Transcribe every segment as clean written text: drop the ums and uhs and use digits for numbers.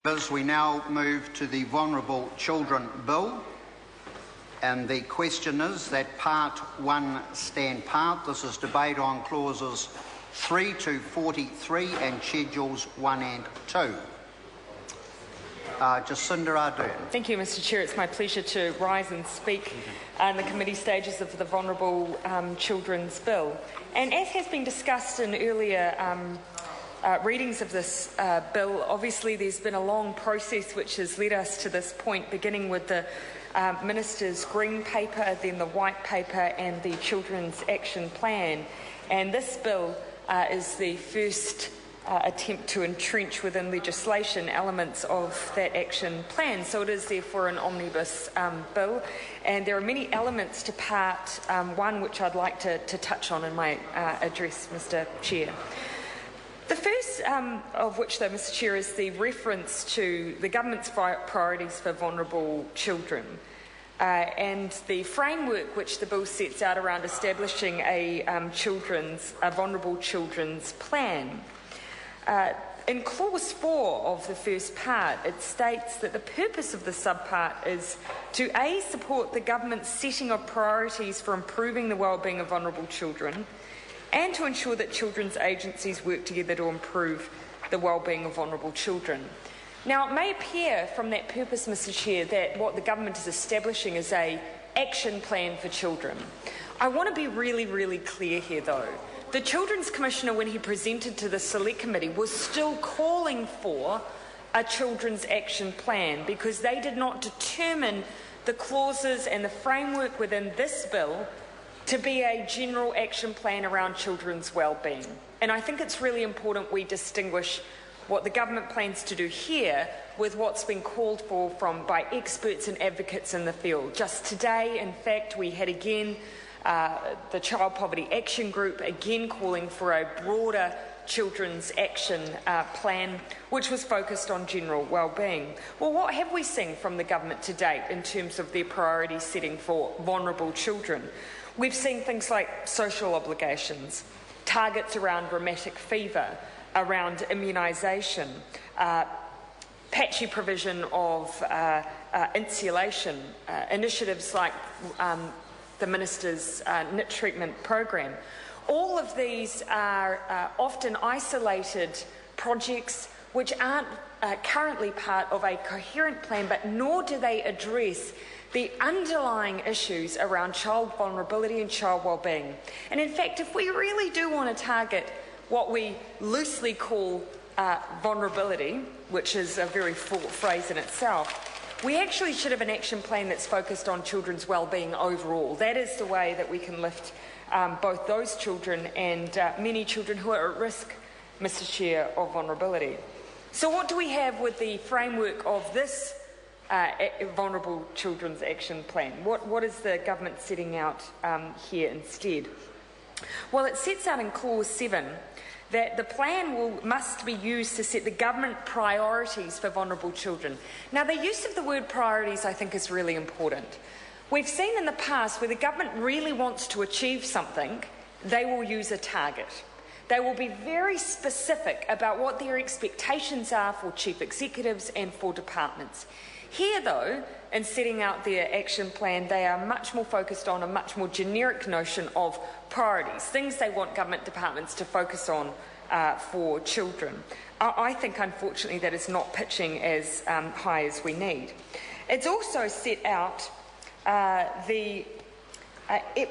As we now move to the Vulnerable Children Bill, and the question is that Part 1 stand part. This is debate on clauses 3 to 43 and Schedules 1 and 2. Jacinda Ardern. Thank you, Mr Chair. It's my pleasure to rise and speak in the committee stages of the Vulnerable Children's Bill. And as has been discussed in earlier readings of this bill, obviously there's been a long process which has led us to this point, beginning with the Minister's Green Paper, then the White Paper and the Children's Action Plan. And this bill is the first attempt to entrench within legislation elements of that action plan. So it is therefore an omnibus bill, and there are many elements to Part 1 which I'd like to touch on in my address, Mr Chair. The first of which, though, Mr Chair, is the reference to the government's priorities for vulnerable children and the framework which the bill sets out around establishing a vulnerable children's plan. In Clause 4 of the first part, it states that the purpose of the subpart is to A, support the government's setting of priorities for improving the wellbeing of vulnerable children, and to ensure that children's agencies work together to improve the wellbeing of vulnerable children. Now, it may appear from that purpose, Mr Chair, that what the government is establishing is an action plan for children. I want to be really, really clear here, though. The Children's Commissioner, when he presented to the Select Committee, was still calling for a children's action plan because they did not determine the clauses and the framework within this bill to be a general action plan around children's wellbeing. And I think it's really important we distinguish what the government plans to do here with what's been called for by experts and advocates in the field. Just today, in fact, we had again the Child Poverty Action Group again calling for a broader children's action plan which was focused on general wellbeing. Well, what have we seen from the government to date in terms of their priority setting for vulnerable children? We've seen things like social obligations, targets around rheumatic fever, around immunisation, patchy provision of insulation, initiatives like the Minister's NIT treatment program. All of these are often isolated projects which aren't currently part of a coherent plan, but nor do they address the underlying issues around child vulnerability and child wellbeing. And in fact, if we really do want to target what we loosely call vulnerability, which is a very fraught phrase in itself, we actually should have an action plan that's focused on children's wellbeing overall. That is the way that we can lift both those children and many children who are at risk, Mr Chair, of vulnerability. So what do we have with the framework of this Vulnerable Children's Action Plan? What is the government setting out here instead? Well, it sets out in Clause 7 that the plan must be used to set the government priorities for vulnerable children. Now, the use of the word priorities, I think, is really important. We've seen in the past where the government really wants to achieve something, they will use a target. They will be very specific about what their expectations are for chief executives and for departments. Here, though, in setting out their action plan, they are much more focused on a much more generic notion of priorities, things they want government departments to focus on for children. I think, unfortunately, that is not pitching as high as we need. It's also set out the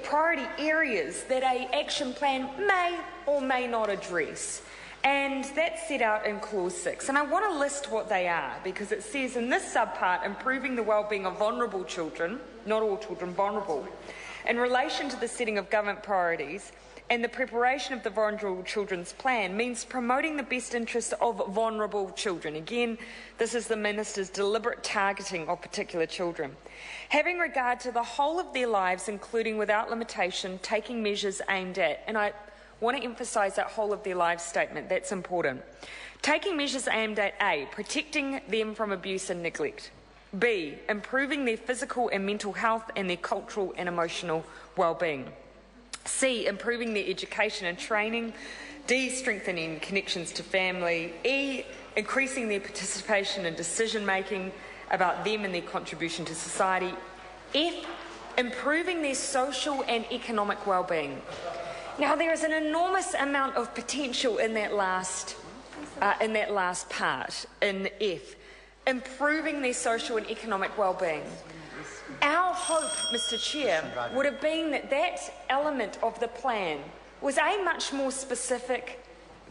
priority areas that an action plan may or may not address. And that's set out in Clause 6. And I want to list what they are, because it says in this subpart, improving the wellbeing of vulnerable children, not all children, vulnerable, in relation to the setting of government priorities and the preparation of the Vulnerable Children's Plan means promoting the best interests of vulnerable children. Again, this is the Minister's deliberate targeting of particular children. Having regard to the whole of their lives, including without limitation, taking measures aimed at, and I want to emphasise that whole of their lives statement, that's important. Taking measures aimed at A, protecting them from abuse and neglect. B, improving their physical and mental health and their cultural and emotional wellbeing. C, improving their education and training. D, strengthening connections to family. E, increasing their participation in decision-making about them and their contribution to society. F, improving their social and economic well-being. Now, there is an enormous amount of potential in that last part, in F, improving their social and economic well-being. Our hope, Mr. Chair, would have been that that element of the plan was A, much more specific,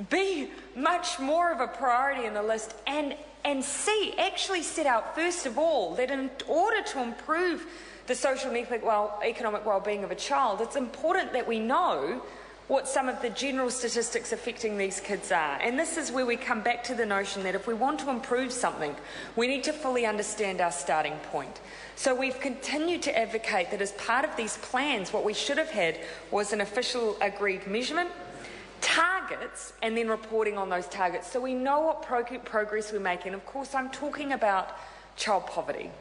B, much more of a priority in the list, and C, actually set out, first of all, that in order to improve the social and economic well-being of a child, it's important that we know what some of the general statistics affecting these kids are. And this is where we come back to the notion that if we want to improve something, we need to fully understand our starting point. So we've continued to advocate that as part of these plans, what we should have had was an official agreed measurement, targets, and then reporting on those targets so we know what progress we're making. Of course, I'm talking about child poverty.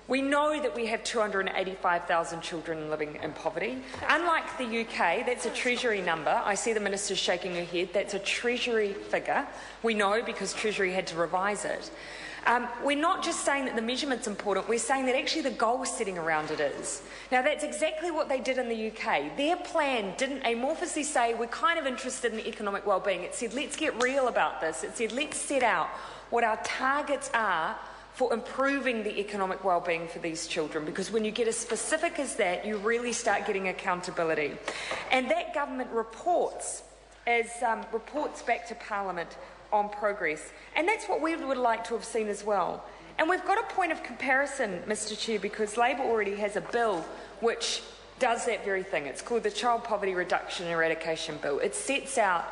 We know that we have 285,000 children living in poverty. Unlike the UK, that's a Treasury number. I see the Minister shaking her head. That's a Treasury figure. We know because Treasury had to revise it. We're not just saying that the measurement's important, we're saying that actually the goal setting around it is. Now, that's exactly what they did in the UK. Their plan didn't amorphously say, we're kind of interested in the economic well-being. It said, let's get real about this. It said, let's set out what our targets are for improving the economic well-being for these children, because when you get as specific as that, you really start getting accountability. And that government reports back to Parliament on progress. And that's what we would like to have seen as well. And we've got a point of comparison, Mr. Chair, because Labor already has a bill which does that very thing. It's called the Child Poverty Reduction and Eradication Bill. It sets out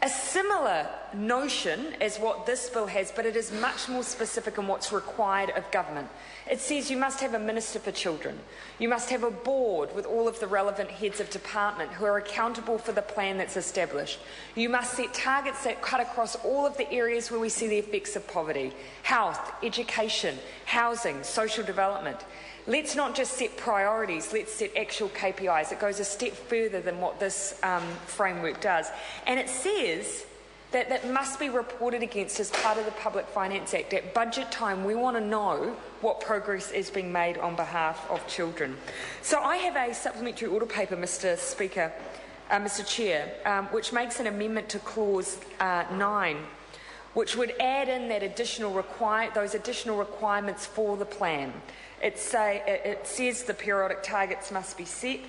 a similar notion as what this bill has, but it is much more specific in what's required of government. It says you must have a Minister for Children. You must have a board with all of the relevant heads of department who are accountable for the plan that's established. You must set targets that cut across all of the areas where we see the effects of poverty: health, education, housing, social development. Let's not just set priorities, let's set actual KPIs. It goes a step further than what this framework does. And it says that that must be reported against as part of the Public Finance Act. At budget time, we want to know what progress is being made on behalf of children. So I have a supplementary order paper, Mr. Speaker, Mr. Chair, which makes an amendment to Clause 9, which would add in that those additional requirements for the plan. It says the periodic targets must be set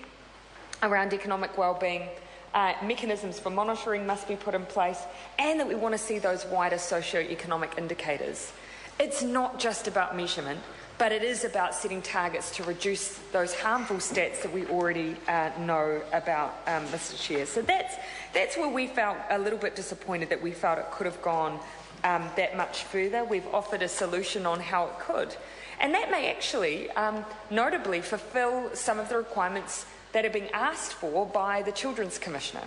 around economic well-being, mechanisms for monitoring must be put in place, and that we want to see those wider socio-economic indicators. It's not just about measurement, but it is about setting targets to reduce those harmful stats that we already know about, Mr. Chair. So that's where we felt a little bit disappointed that we felt it could have gone that much further. We've offered a solution on how it could. And that may actually, notably, fulfil some of the requirements that are being asked for by the Children's Commissioner.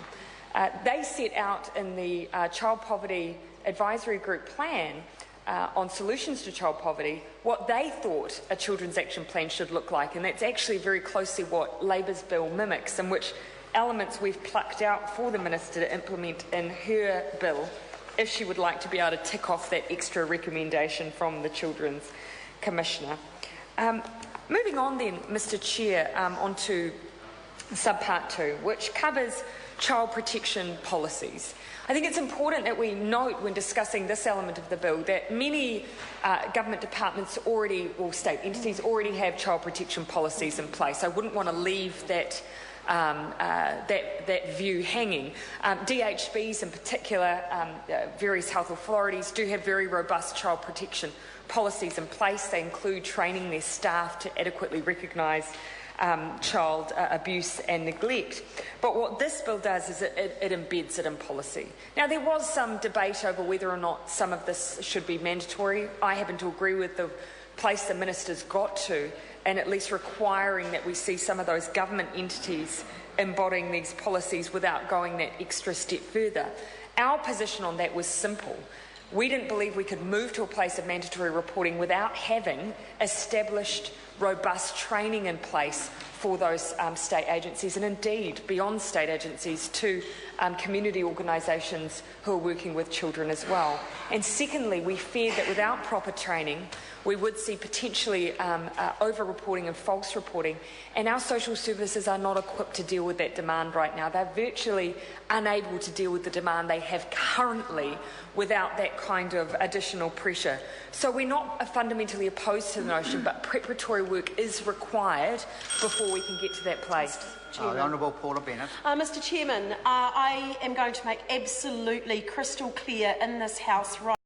They set out in the Child Poverty Advisory Group plan on solutions to child poverty what they thought a children's action plan should look like. And that's actually very closely what Labor's bill mimics, and which elements we've plucked out for the Minister to implement in her bill if she would like to be able to tick off that extra recommendation from the Children's Commissioner. Moving on then, Mr. Chair, onto subpart 2, which covers child protection policies. I think it's important that we note when discussing this element of the bill that many government departments state entities already have child protection policies in place. I wouldn't want to leave that view hanging. DHBs in particular, various health authorities do have very robust child protection policies in place. They include training their staff to adequately recognise child abuse and neglect. But what this bill does is it embeds it in policy. Now, there was some debate over whether or not some of this should be mandatory. I happen to agree with the place the Minister's got to, and at least requiring that we see some of those government entities embodying these policies without going that extra step further. Our position on that was simple. We didn't believe we could move to a place of mandatory reporting without having established robust training in place for those state agencies, and indeed beyond state agencies, to community organisations who are working with children as well. And secondly, we fear that without proper training, we would see potentially over-reporting and false reporting, and our social services are not equipped to deal with that demand right now. They're virtually unable to deal with the demand they have currently without that kind of additional pressure. So we're not fundamentally opposed to the notion, but preparatory work is required before we can get to that place. The Honourable Paula Bennett. Mr Chairman, I am going to make absolutely crystal clear in this House right